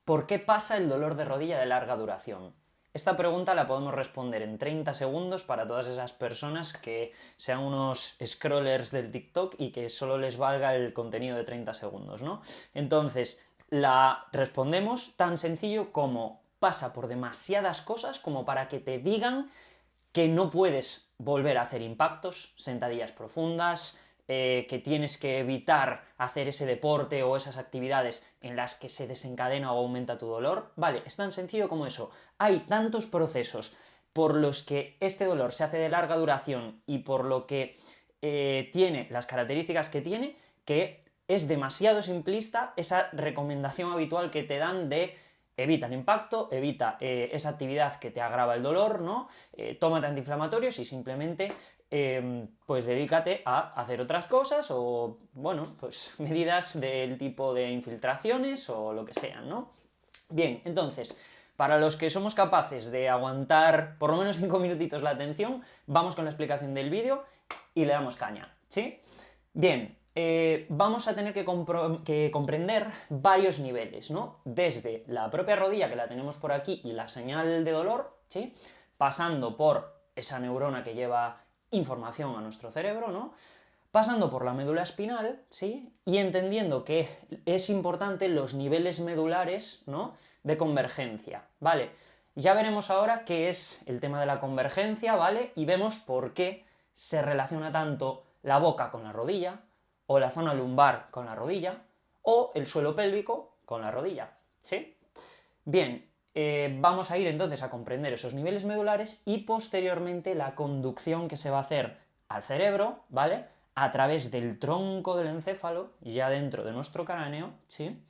¿Por qué pasa el dolor de rodilla de larga duración? Esta pregunta la podemos responder en 30 segundos para todas esas personas que sean unos scrollers del TikTok y que solo les valga el contenido de 30 segundos, ¿no? Entonces, la respondemos tan sencillo como pasa por demasiadas cosas como para que te digan que no puedes volver a hacer impactos, sentadillas profundas, que tienes que evitar hacer ese deporte o esas actividades en las que se desencadena o aumenta tu dolor. Vale, es tan sencillo como eso. Hay tantos procesos por los que este dolor se hace de larga duración y por lo que tiene las características que es demasiado simplista esa recomendación habitual que te dan de evita el impacto, evita esa actividad que te agrava el dolor, ¿no? Tómate antiinflamatorios y simplemente pues dedícate a hacer otras cosas o, bueno, pues medidas del tipo de infiltraciones o lo que sean, ¿no? Bien, entonces, para los que somos capaces de aguantar por lo menos 5 minutitos la atención, vamos con la explicación del vídeo y le damos caña, ¿sí? Bien, vamos a tener que comprender varios niveles, ¿no? Desde la propia rodilla, que la tenemos por aquí, y la señal de dolor, ¿sí? Pasando por esa neurona que lleva información a nuestro cerebro, ¿no? Pasando por la médula espinal, ¿sí? Y entendiendo que es importante los niveles medulares, ¿no? De convergencia, ¿vale? Ya veremos ahora qué es el tema de la convergencia, ¿vale? Y vemos por qué se relaciona tanto la boca con la rodilla, o la zona lumbar con la rodilla, o el suelo pélvico con la rodilla, ¿sí? Bien, vamos a ir entonces a comprender esos niveles medulares y posteriormente la conducción que se va a hacer al cerebro, ¿vale? A través del tronco del encéfalo, ya dentro de nuestro cráneo, ¿sí?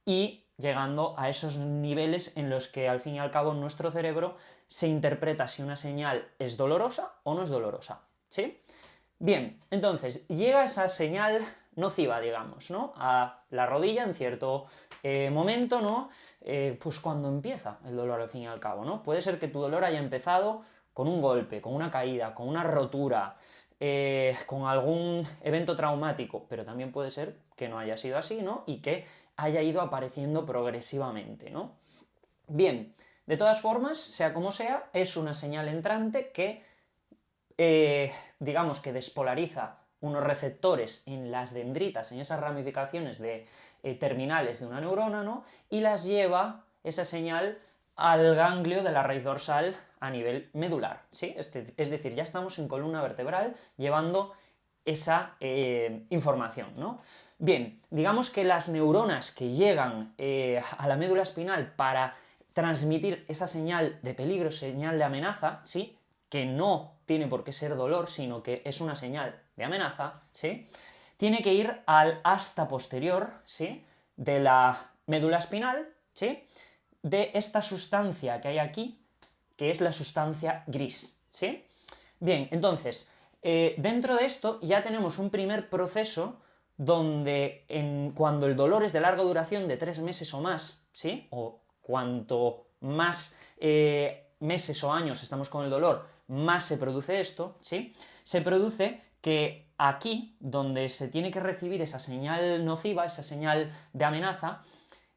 Y llegando a esos niveles en los que al fin y al cabo nuestro cerebro se interpreta si una señal es dolorosa o no es dolorosa, ¿sí? Bien, entonces llega esa señal nociva, digamos, ¿no? A la rodilla en cierto momento, ¿no? Pues cuando empieza el dolor al fin y al cabo, ¿no? Puede ser que tu dolor haya empezado con un golpe, con una caída, con una rotura, con algún evento traumático, pero también puede ser que no haya sido así, ¿no? Y que haya ido apareciendo progresivamente, ¿no? Bien, de todas formas, sea como sea, es una señal entrante que digamos que despolariza unos receptores en las dendritas, en esas ramificaciones de terminales de una neurona, ¿no? Y las lleva esa señal al ganglio de la raíz dorsal a nivel medular, ¿sí? Es decir, ya estamos en columna vertebral llevando esa información, ¿no? Bien, digamos que las neuronas que llegan a la médula espinal para transmitir esa señal de peligro, señal de amenaza, ¿sí? Que no tiene por qué ser dolor, sino que es una señal de amenaza, ¿sí? Tiene que ir al asta posterior, ¿sí? De la médula espinal, ¿sí? De esta sustancia que hay aquí, que es la sustancia gris, ¿sí? Bien, entonces, dentro de esto ya tenemos un primer proceso donde cuando el dolor es de larga duración, de 3 meses o más, ¿sí? O cuanto más meses o años estamos con el dolor, más se produce esto, ¿sí? Se produce que aquí, donde se tiene que recibir esa señal nociva, esa señal de amenaza,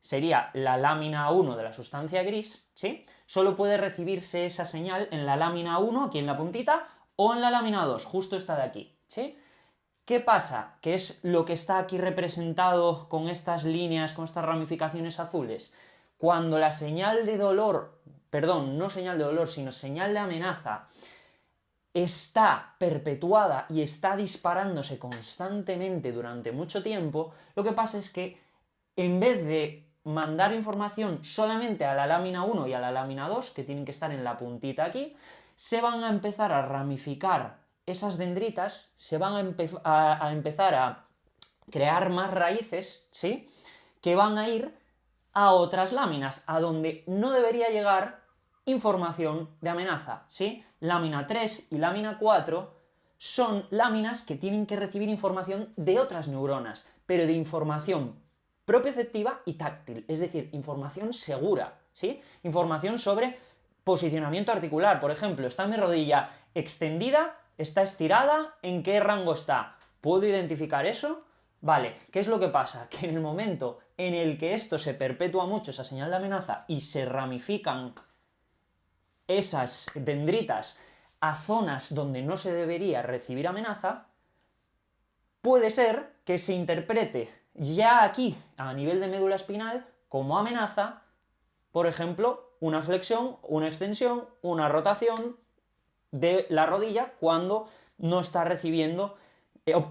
sería la lámina 1 de la sustancia gris, ¿sí? Solo puede recibirse esa señal en la lámina 1, aquí en la puntita, o en la lámina 2, justo esta de aquí, ¿sí? ¿Qué pasa? ¿Qué es lo que está aquí representado con estas líneas, con estas ramificaciones azules? Cuando la señal de dolor, perdón, no señal de dolor, sino señal de amenaza, está perpetuada y está disparándose constantemente durante mucho tiempo, lo que pasa es que en vez de mandar información solamente a la lámina 1 y a la lámina 2, que tienen que estar en la puntita aquí, se van a empezar a ramificar esas dendritas, se van a empezar a crear más raíces, ¿sí? Que van a ir a otras láminas, a donde no debería llegar información de amenaza, ¿sí? Lámina 3 y lámina 4 son láminas que tienen que recibir información de otras neuronas, pero de información propioceptiva y táctil, es decir, información segura, ¿sí? Información sobre posicionamiento articular, por ejemplo, está mi rodilla extendida, está estirada, ¿en qué rango está? ¿Puedo identificar eso? Vale, ¿qué es lo que pasa? Que en el momento en el que esto se perpetúa mucho, esa señal de amenaza, y se ramifican esas dendritas a zonas donde no se debería recibir amenaza, puede ser que se interprete ya aquí, a nivel de médula espinal, como amenaza, por ejemplo, una flexión, una extensión, una rotación de la rodilla cuando no está recibiendo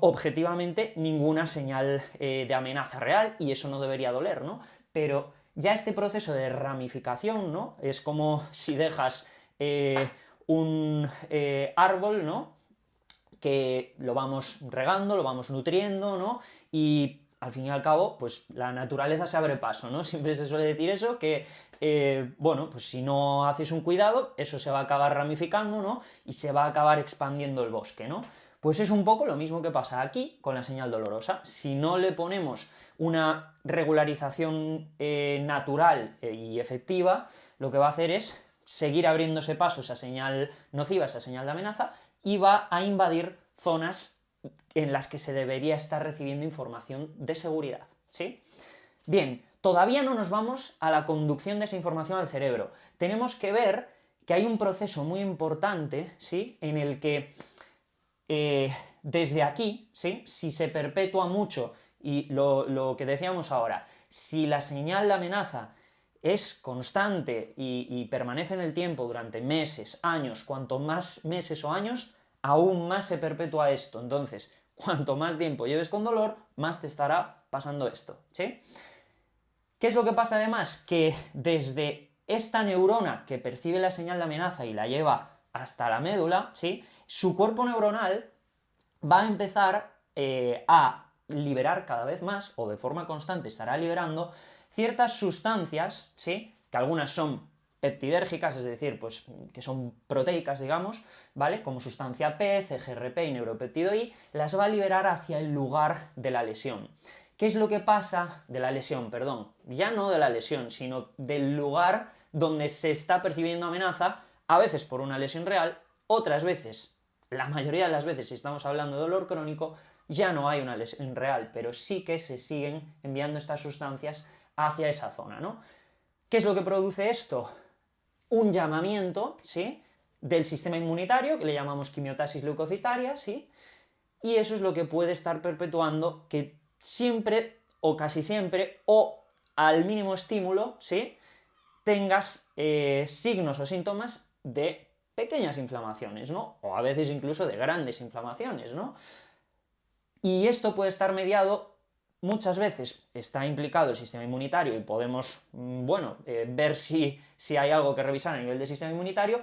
objetivamente ninguna señal de amenaza real, y eso no debería doler, ¿no? Pero ya este proceso de ramificación, ¿no? Es como si dejas un árbol, ¿no? Que lo vamos regando, lo vamos nutriendo, ¿no? Y al fin y al cabo, pues la naturaleza se abre paso, ¿no? Siempre se suele decir eso, que, bueno, pues si no haces un cuidado, eso se va a acabar ramificando, ¿no? Y se va a acabar expandiendo el bosque, ¿no? Pues es un poco lo mismo que pasa aquí con la señal dolorosa. Si no le ponemos una regularización natural y efectiva, lo que va a hacer es seguir abriéndose paso esa señal nociva, esa señal de amenaza, y va a invadir zonas en las que se debería estar recibiendo información de seguridad, ¿sí? Bien, todavía no nos vamos a la conducción de esa información al cerebro. Tenemos que ver que hay un proceso muy importante, ¿sí? En el que desde aquí, ¿sí? Si se perpetúa mucho, y lo que decíamos ahora, si la señal de amenaza es constante y permanece en el tiempo durante meses, años, cuanto más meses o años, aún más se perpetúa esto. Entonces, cuanto más tiempo lleves con dolor, más te estará pasando esto, ¿sí? ¿Qué es lo que pasa además? Que desde esta neurona que percibe la señal de amenaza y la lleva hasta la médula, ¿sí? Su cuerpo neuronal va a empezar a liberar cada vez más, o de forma constante estará liberando, ciertas sustancias, ¿sí? Que algunas son peptidérgicas, es decir, pues que son proteicas, digamos, ¿vale? Como sustancia P, CGRP y neuropéptido I, las va a liberar hacia el lugar de la lesión. ¿Qué es lo que pasa de la lesión? Perdón, ya no de la lesión, sino del lugar donde se está percibiendo amenaza, a veces por una lesión real, otras veces, la mayoría de las veces, si estamos hablando de dolor crónico, ya no hay una lesión real, pero sí que se siguen enviando estas sustancias hacia esa zona, ¿no? ¿Qué es lo que produce esto? Un llamamiento, ¿sí? Del sistema inmunitario, que le llamamos quimiotasis leucocitaria, ¿sí? Y eso es lo que puede estar perpetuando que siempre, o casi siempre, o al mínimo estímulo, ¿sí? Tengas signos o síntomas de pequeñas inflamaciones, ¿no? O a veces incluso de grandes inflamaciones, ¿no? Y esto puede estar mediado, muchas veces está implicado el sistema inmunitario y podemos, bueno, ver si hay algo que revisar a nivel del sistema inmunitario,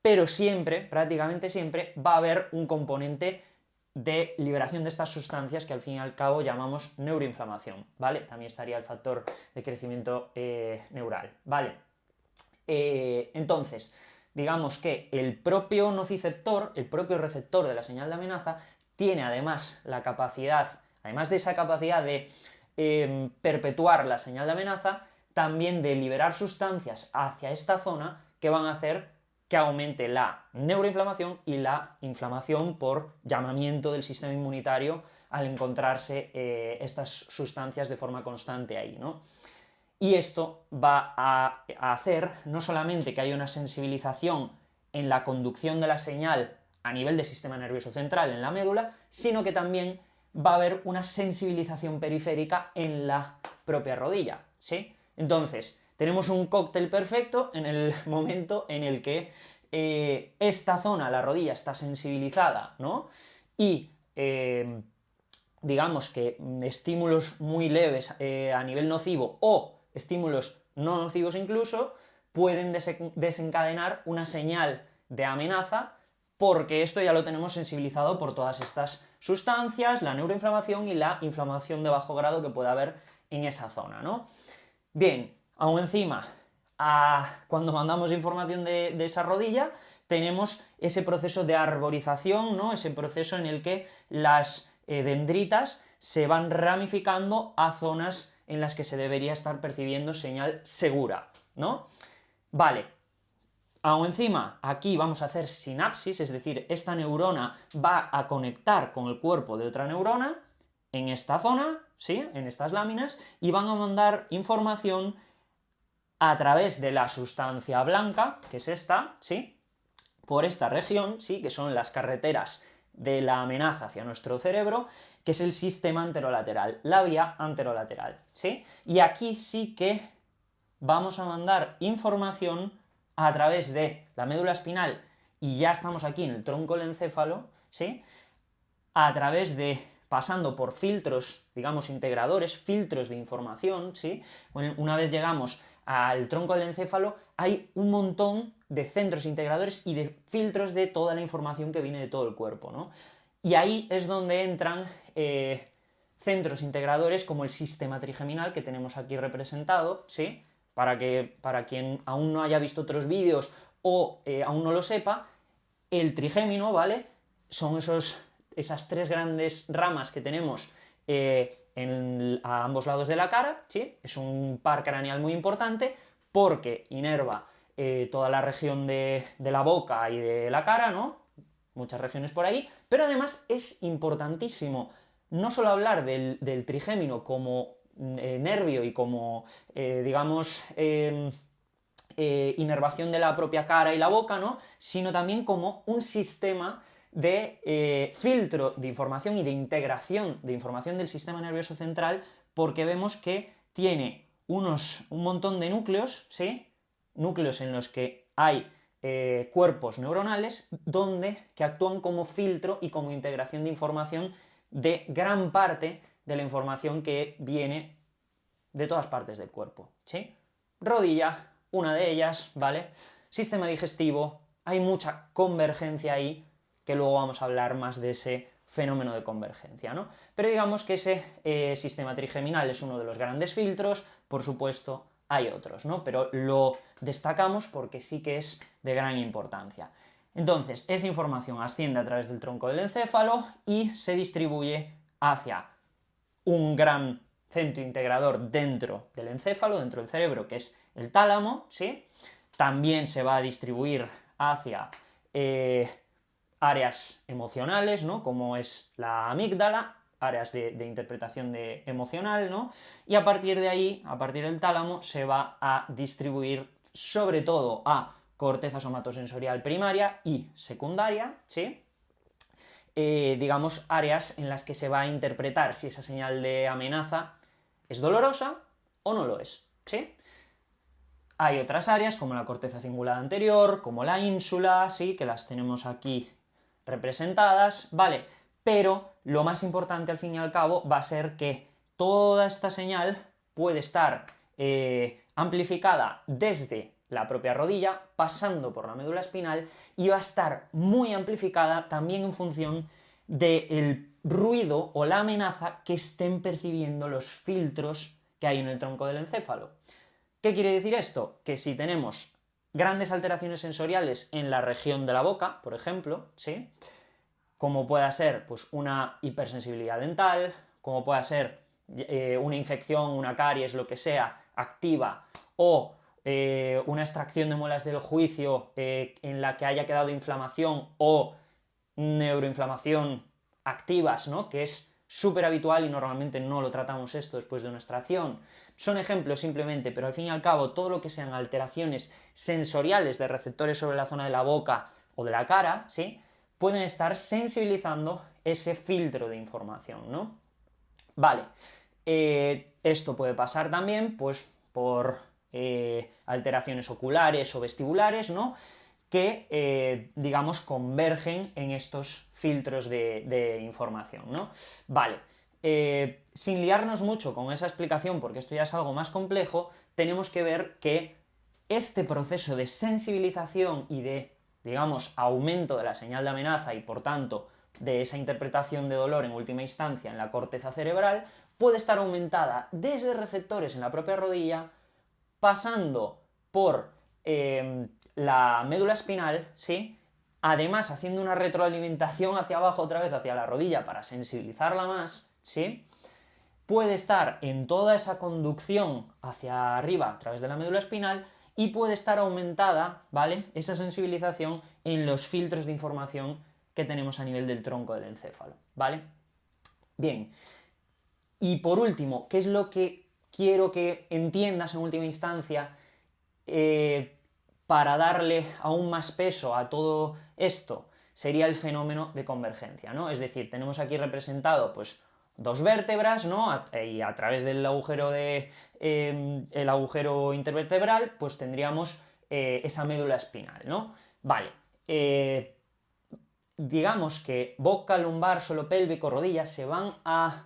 pero siempre, prácticamente siempre, va a haber un componente de liberación de estas sustancias que al fin y al cabo llamamos neuroinflamación, ¿vale? También estaría el factor de crecimiento neural, ¿vale? Entonces, digamos que el propio nociceptor, el propio receptor de la señal de amenaza, tiene además la capacidad, además de esa capacidad de perpetuar la señal de amenaza, también de liberar sustancias hacia esta zona que van a hacer que aumente la neuroinflamación y la inflamación por llamamiento del sistema inmunitario al encontrarse estas sustancias de forma constante ahí, ¿no? Y esto va a hacer no solamente que haya una sensibilización en la conducción de la señal a nivel del sistema nervioso central en la médula, sino que también va a haber una sensibilización periférica en la propia rodilla, ¿sí? Entonces, tenemos un cóctel perfecto en el momento en el que esta zona, la rodilla, está sensibilizada, ¿no? Y digamos que estímulos muy leves a nivel nocivo o estímulos no nocivos incluso, pueden desencadenar una señal de amenaza, porque esto ya lo tenemos sensibilizado por todas estas sustancias, la neuroinflamación y la inflamación de bajo grado que puede haber en esa zona, ¿no? Bien, aún encima, cuando mandamos información de esa rodilla, tenemos ese proceso de arborización, ¿no? Ese proceso en el que las dendritas se van ramificando a zonas en las que se debería estar percibiendo señal segura, ¿no? Vale, aún encima, aquí vamos a hacer sinapsis, es decir, esta neurona va a conectar con el cuerpo de otra neurona, en esta zona, ¿sí? En estas láminas, y van a mandar información a través de la sustancia blanca, que es esta, ¿sí? Por esta región, ¿sí? Que son las carreteras de la amenaza hacia nuestro cerebro, que es el sistema anterolateral, la vía anterolateral, ¿sí? Y aquí sí que vamos a mandar información a través de la médula espinal, y ya estamos aquí en el tronco del encéfalo, ¿sí? A través de, pasando por filtros, digamos, integradores, filtros de información, ¿sí? Una vez llegamos al tronco del encéfalo, hay un montón de centros integradores y de filtros de toda la información que viene de todo el cuerpo, ¿no? Y ahí es donde entran centros integradores como el sistema trigeminal que tenemos aquí representado, ¿sí? Para quien aún no haya visto otros vídeos o aún no lo sepa, el trigémino, ¿vale? Son esas tres grandes ramas que tenemos a ambos lados de la cara, ¿sí? Es un par craneal muy importante porque inerva toda la región de la boca y de la cara, ¿no? Muchas regiones por ahí, pero además es importantísimo no solo hablar del trigémino como nervio y como, digamos, inervación de la propia cara y la boca, ¿no? Sino también como un sistema de filtro de información y de integración de información del sistema nervioso central, porque vemos que tiene un montón de núcleos, ¿sí? Núcleos en los que hay cuerpos neuronales que actúan como filtro y como integración de información de gran parte de la información que viene de todas partes del cuerpo, ¿sí? Rodilla, una de ellas, ¿vale? Sistema digestivo, hay mucha convergencia ahí, que luego vamos a hablar más de ese fenómeno de convergencia, ¿no? Pero digamos que ese sistema trigeminal es uno de los grandes filtros, por supuesto, hay otros, ¿no? Pero lo destacamos porque sí que es de gran importancia. Entonces, esa información asciende a través del tronco del encéfalo y se distribuye hacia un gran centro integrador dentro del encéfalo, dentro del cerebro, que es el tálamo, ¿sí? También se va a distribuir hacia áreas emocionales, ¿no? Como es la amígdala, áreas de interpretación emocional, ¿no? Y a partir de ahí, a partir del tálamo, se va a distribuir sobre todo a corteza somatosensorial primaria y secundaria, ¿sí? Digamos, áreas en las que se va a interpretar si esa señal de amenaza es dolorosa o no lo es, ¿sí? Hay otras áreas como la corteza cingulada anterior, como la ínsula, ¿sí? Que las tenemos aquí representadas, ¿vale? Pero lo más importante al fin y al cabo va a ser que toda esta señal puede estar amplificada desde la propia rodilla, pasando por la médula espinal, y va a estar muy amplificada también en función del ruido o la amenaza que estén percibiendo los filtros que hay en el tronco del encéfalo. ¿Qué quiere decir esto? Que si tenemos grandes alteraciones sensoriales en la región de la boca, por ejemplo, ¿sí? Como pueda ser pues, una hipersensibilidad dental, como pueda ser una infección, una caries, lo que sea, activa, o una extracción de muelas del juicio en la que haya quedado inflamación o neuroinflamación activas, ¿no? Que es súper habitual y normalmente no lo tratamos esto después de una extracción. Son ejemplos simplemente, pero al fin y al cabo todo lo que sean alteraciones sensoriales de receptores sobre la zona de la boca o de la cara, ¿sí? Pueden estar sensibilizando ese filtro de información, ¿no? Vale, esto puede pasar también, pues, por alteraciones oculares o vestibulares, ¿no? Que, digamos, convergen en estos filtros de información, ¿no? Vale, sin liarnos mucho con esa explicación, porque esto ya es algo más complejo, tenemos que ver que este proceso de sensibilización y de, digamos, aumento de la señal de amenaza y, por tanto, de esa interpretación de dolor en última instancia en la corteza cerebral, puede estar aumentada desde receptores en la propia rodilla, pasando por la médula espinal, ¿sí? Además, haciendo una retroalimentación hacia abajo otra vez, hacia la rodilla, para sensibilizarla más, ¿sí? Puede estar en toda esa conducción hacia arriba a través de la médula espinal y puede estar aumentada, ¿vale? Esa sensibilización en los filtros de información que tenemos a nivel del tronco del encéfalo, ¿vale? Bien, Y por último, ¿qué es lo que quiero que entiendas en última instancia para darle aún más peso a todo esto? Sería el fenómeno de convergencia, ¿no? Es decir, tenemos aquí representado, pues, dos vértebras, ¿no? Y a través del agujero el agujero intervertebral, pues tendríamos esa médula espinal, ¿no? Vale. Digamos que boca, lumbar, suelo pélvico, rodillas se van a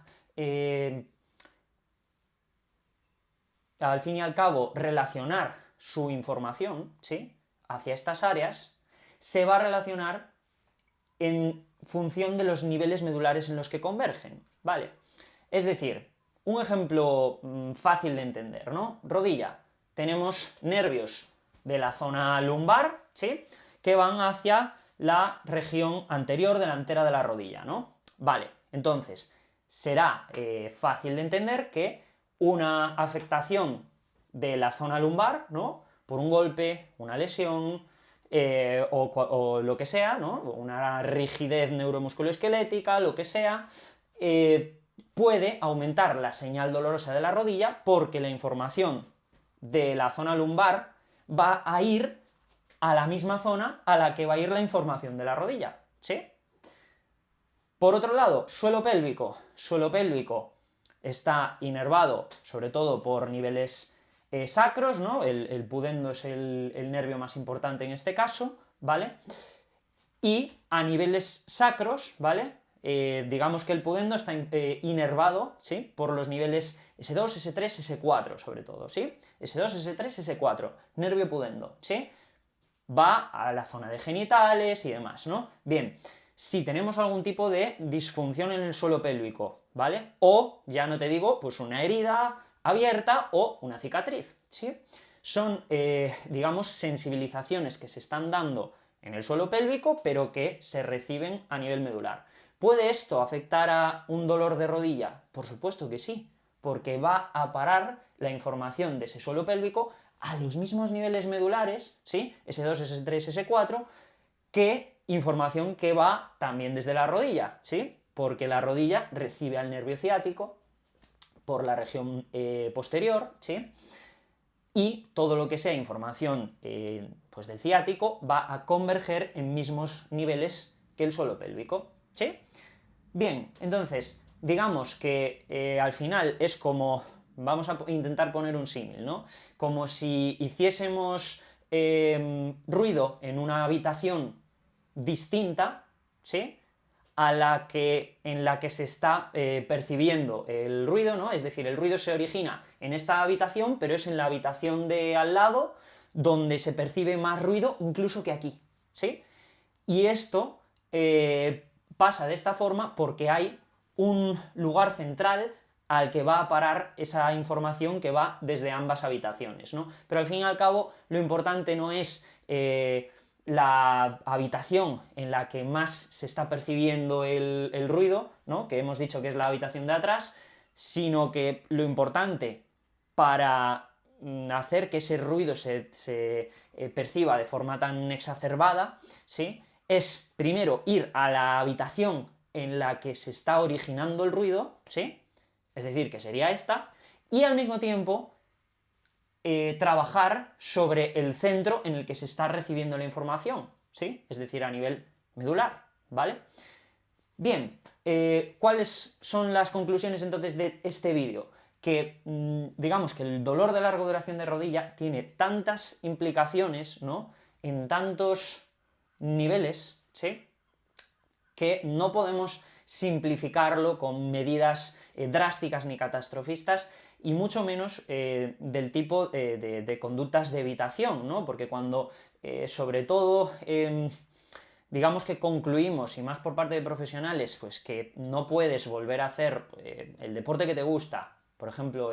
al fin y al cabo, relacionar su información, ¿sí?, hacia estas áreas, se va a relacionar en función de los niveles medulares en los que convergen, ¿vale? Es decir, un ejemplo fácil de entender, ¿no? Rodilla, tenemos nervios de la zona lumbar, ¿sí?, que van hacia la región anterior delantera de la rodilla, ¿no? Vale, entonces, será fácil de entender que una afectación de la zona lumbar, ¿no?, por un golpe, una lesión, o lo que sea, ¿no?, una rigidez neuromusculoesquelética, lo que sea, puede aumentar la señal dolorosa de la rodilla porque la información de la zona lumbar va a ir a la misma zona a la que va a ir la información de la rodilla, ¿sí? Por otro lado, suelo pélvico. Suelo pélvico está inervado sobre todo por niveles sacros, ¿no? El pudendo es el nervio más importante en este caso, ¿vale? Y a niveles sacros, ¿vale? Digamos que el pudendo está inervado, ¿sí?, por los niveles S2, S3, S4 sobre todo, ¿sí? S2, S3, S4, nervio pudendo, ¿sí? Va a la zona de genitales y demás, ¿no? Bien, si tenemos algún tipo de disfunción en el suelo pélvico, ¿vale? O, ya no te digo, pues una herida abierta o una cicatriz, ¿sí? Son, digamos, sensibilizaciones que se están dando en el suelo pélvico, pero que se reciben a nivel medular. ¿Puede esto afectar a un dolor de rodilla? Por supuesto que sí, porque va a parar la información de ese suelo pélvico a los mismos niveles medulares, ¿sí?, S2, S3, S4, que información que va también desde la rodilla, ¿sí?, porque la rodilla recibe al nervio ciático por la región posterior, ¿sí?, y todo lo que sea información pues del ciático va a converger en mismos niveles que el suelo pélvico, ¿sí? Bien, entonces, digamos que al final es como, vamos a intentar poner un símil, ¿no? Como si hiciésemos ruido en una habitación distinta, ¿sí?, en la que se está percibiendo el ruido, ¿no? Es decir, el ruido se origina en esta habitación, pero es en la habitación de al lado donde se percibe más ruido incluso que aquí, ¿sí? Y esto pasa de esta forma porque hay un lugar central al que va a parar esa información que va desde ambas habitaciones, ¿no? Pero al fin y al cabo lo importante no es la habitación en la que más se está percibiendo el ruido, ¿no?, que hemos dicho que es la habitación de atrás, sino que lo importante para hacer que ese ruido se perciba de forma tan exacerbada, ¿sí?, es primero ir a la habitación en la que se está originando el ruido, ¿sí?, es decir, que sería esta, y al mismo tiempo trabajar sobre el centro en el que se está recibiendo la información, ¿sí?, es decir, a nivel medular, ¿vale? Bien, ¿cuáles son las conclusiones entonces de este vídeo? Que digamos que el dolor de larga duración de rodilla tiene tantas implicaciones, ¿no?, en tantos niveles, ¿sí?, que no podemos simplificarlo con medidas drásticas ni catastrofistas, y mucho menos del tipo de conductas de evitación, ¿no? Porque cuando, sobre todo, digamos que concluimos, y más por parte de profesionales, pues que no puedes volver a hacer el deporte que te gusta, por ejemplo,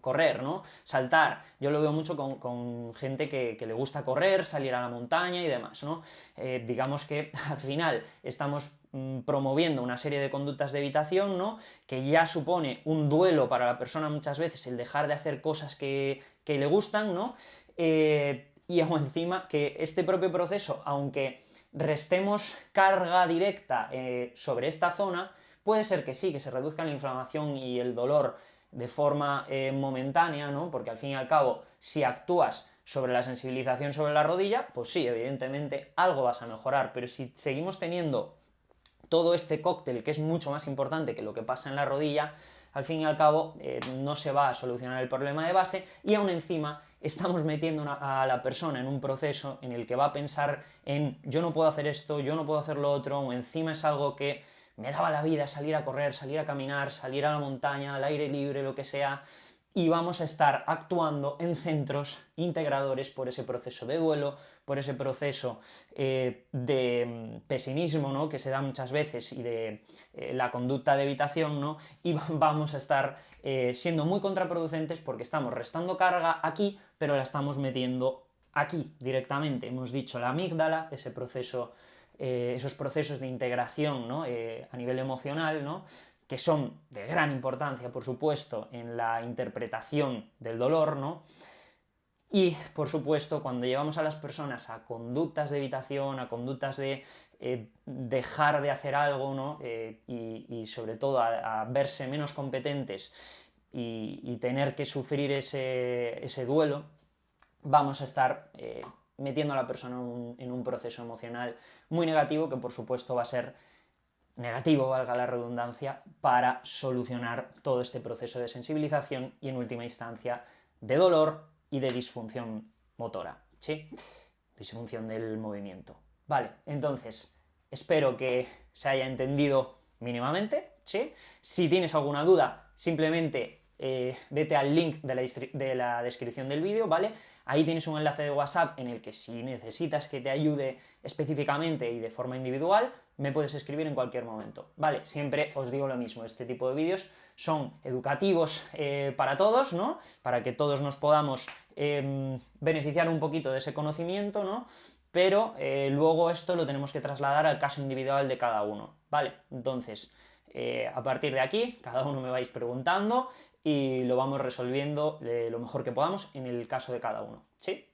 correr, ¿no?, saltar. Yo lo veo mucho con gente que le gusta correr, salir a la montaña y demás, ¿no? Digamos que al final estamos promoviendo una serie de conductas de evitación, ¿no?, que ya supone un duelo para la persona muchas veces el dejar de hacer cosas que le gustan, ¿no? Y aún encima que este propio proceso, aunque restemos carga directa sobre esta zona, Puede ser que sí, que se reduzca la inflamación y el dolor de forma momentánea, ¿no? Porque al fin y al cabo, si actúas sobre la sensibilización sobre la rodilla, pues sí, evidentemente algo vas a mejorar, pero si seguimos teniendo todo este cóctel, que es mucho más importante que lo que pasa en la rodilla, al fin y al cabo no se va a solucionar el problema de base, y aún encima estamos metiendo a la persona en un proceso en el que va a pensar en yo no puedo hacer esto, yo no puedo hacer lo otro, o encima es algo que me daba la vida, salir a correr, salir a caminar, salir a la montaña, al aire libre, lo que sea, y vamos a estar actuando en centros integradores por ese proceso de duelo, por ese proceso de pesimismo, ¿no?, que se da muchas veces, y de la conducta de evitación, ¿no?, y vamos a estar siendo muy contraproducentes porque estamos restando carga aquí, pero la estamos metiendo aquí directamente. Hemos dicho la amígdala, ese proceso, esos procesos de integración, ¿no?, a nivel emocional, ¿no?, que son de gran importancia, por supuesto, en la interpretación del dolor, ¿no? Y, por supuesto, cuando llevamos a las personas a conductas de evitación, a conductas de dejar de hacer algo, ¿no?, y sobre todo a verse menos competentes y tener que sufrir ese duelo, vamos a estar metiendo a la persona en un proceso emocional muy negativo, que por supuesto va a ser negativo, valga la redundancia, para solucionar todo este proceso de sensibilización y, en última instancia, de dolor y de disfunción motora, ¿sí? Disfunción del movimiento. Vale, entonces, espero que se haya entendido mínimamente, ¿sí? Si tienes alguna duda, simplemente vete al link de la descripción del vídeo, ¿vale? Ahí tienes un enlace de WhatsApp en el que, si necesitas que te ayude específicamente y de forma individual, me puedes escribir en cualquier momento, ¿vale? Siempre os digo lo mismo, este tipo de vídeos son educativos para todos, ¿no? Para que todos nos podamos beneficiar un poquito de ese conocimiento, ¿no? Pero luego esto lo tenemos que trasladar al caso individual de cada uno, ¿vale? Entonces, a partir de aquí, cada uno me vais preguntando y lo vamos resolviendo lo mejor que podamos en el caso de cada uno, ¿sí?